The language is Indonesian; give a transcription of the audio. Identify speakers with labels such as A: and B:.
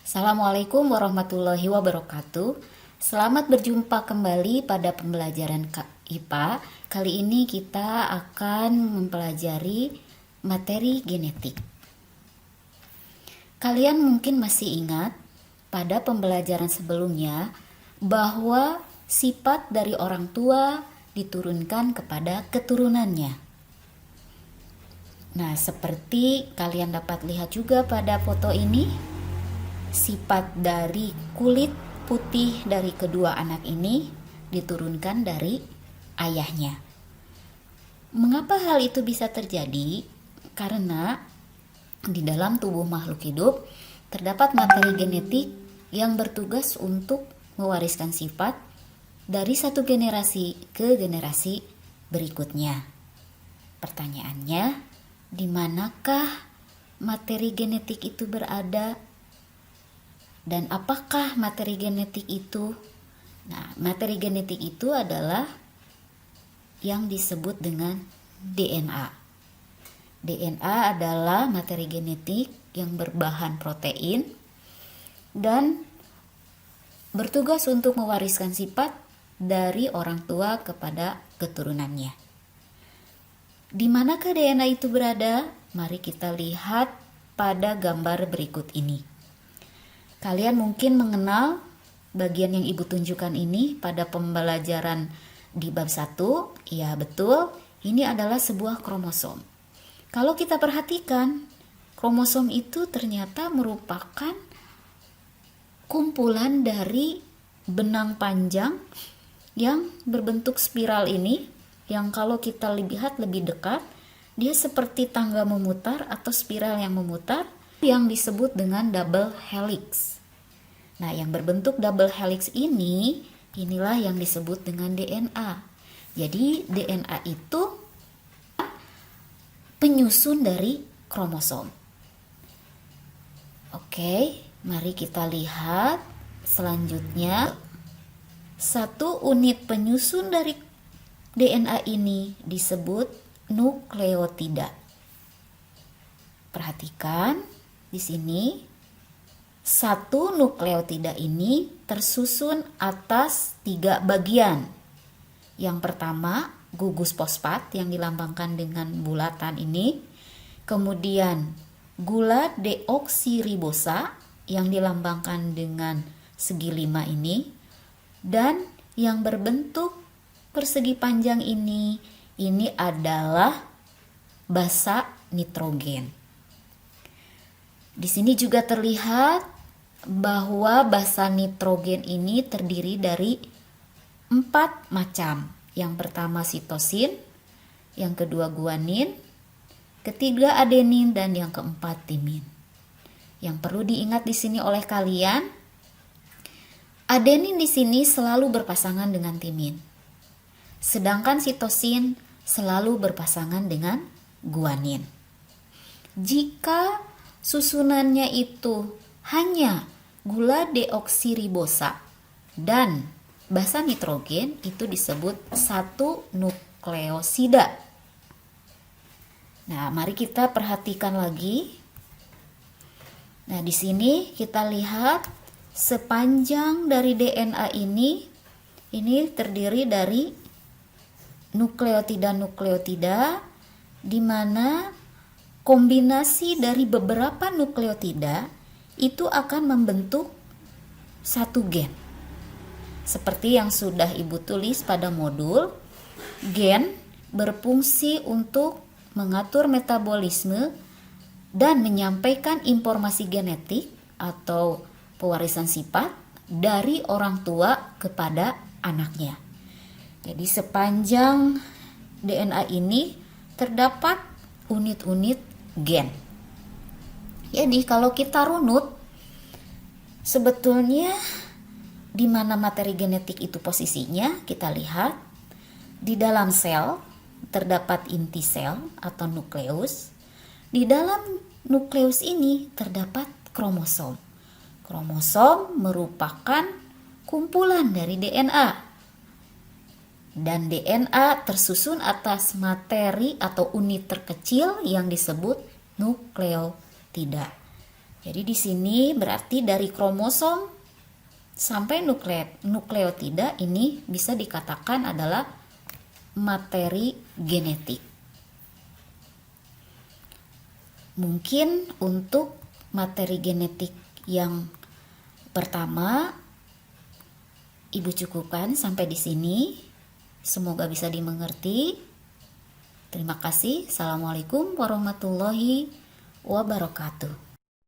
A: Assalamualaikum warahmatullahi wabarakatuh. Selamat berjumpa kembali pada pembelajaran IPA. Kali ini kita akan mempelajari materi genetik. Kalian mungkin masih ingat pada pembelajaran sebelumnya bahwa sifat dari orang tua diturunkan kepada keturunannya. Nah, seperti kalian dapat lihat juga pada foto ini, sifat dari kulit putih dari kedua anak ini diturunkan dari ayahnya. Mengapa hal itu bisa terjadi? Karena di dalam tubuh makhluk hidup terdapat materi genetik yang bertugas untuk mewariskan sifat dari satu generasi ke generasi berikutnya. Pertanyaannya, di manakah materi genetik itu berada? Dan apakah materi genetik itu? Nah, materi genetik itu adalah yang disebut dengan DNA. DNA adalah materi genetik yang berbahan protein dan bertugas untuk mewariskan sifat dari orang tua kepada keturunannya. Di manakah DNA itu berada? Mari kita lihat pada gambar berikut ini. Kalian mungkin mengenal bagian yang ibu tunjukkan ini pada pembelajaran di bab 1. Ya betul, ini adalah sebuah kromosom. Kalau kita perhatikan, kromosom itu ternyata merupakan kumpulan dari benang panjang yang berbentuk spiral ini, yang kalau kita lihat lebih dekat, dia seperti tangga memutar atau spiral yang memutar, yang disebut dengan double helix. Nah, yang berbentuk double helix inilah yang disebut dengan DNA. Jadi, DNA itu penyusun dari kromosom. Oke, mari kita lihat selanjutnya. Satu unit penyusun dari DNA ini disebut nukleotida. Perhatikan di sini, satu nukleotida ini tersusun atas 3 bagian. Yang pertama, gugus fosfat yang dilambangkan dengan bulatan ini. Kemudian, gula deoksiribosa yang dilambangkan dengan segi 5 ini. Dan yang berbentuk persegi panjang ini adalah basa nitrogen. Di sini juga terlihat bahwa basa nitrogen ini terdiri dari 4 macam. Yang pertama sitosin, yang kedua guanin, ketiga adenin, dan yang keempat timin. Yang perlu diingat di sini oleh kalian, adenin di sini selalu berpasangan dengan timin. Sedangkan sitosin selalu berpasangan dengan guanin. Jika susunannya itu hanya gula deoksiribosa dan basa nitrogen, itu disebut satu nukleosida. Nah, mari kita perhatikan lagi. Nah, di sini kita lihat sepanjang dari DNA ini terdiri dari nukleotida-nukleotida, di mana kombinasi dari beberapa nukleotida itu akan membentuk satu gen. Seperti yang sudah ibu tulis pada modul, gen berfungsi untuk mengatur metabolisme dan menyampaikan informasi genetik atau pewarisan sifat dari orang tua kepada anaknya. Jadi sepanjang DNA ini terdapat unit-unit gen. Jadi kalau kita runut, sebetulnya di mana materi genetik itu posisinya, kita lihat di dalam sel terdapat inti sel atau nukleus. Di dalam nukleus ini terdapat kromosom. Kromosom merupakan kumpulan dari DNA. Dan DNA tersusun atas materi atau unit terkecil yang disebut nukleotida. Jadi di sini berarti dari kromosom sampai nukleotida ini bisa dikatakan adalah materi genetik. Mungkin untuk materi genetik yang pertama Ibu cukupkan sampai di sini. Semoga bisa dimengerti. Terima kasih. Assalamualaikum warahmatullahi wabarakatuh.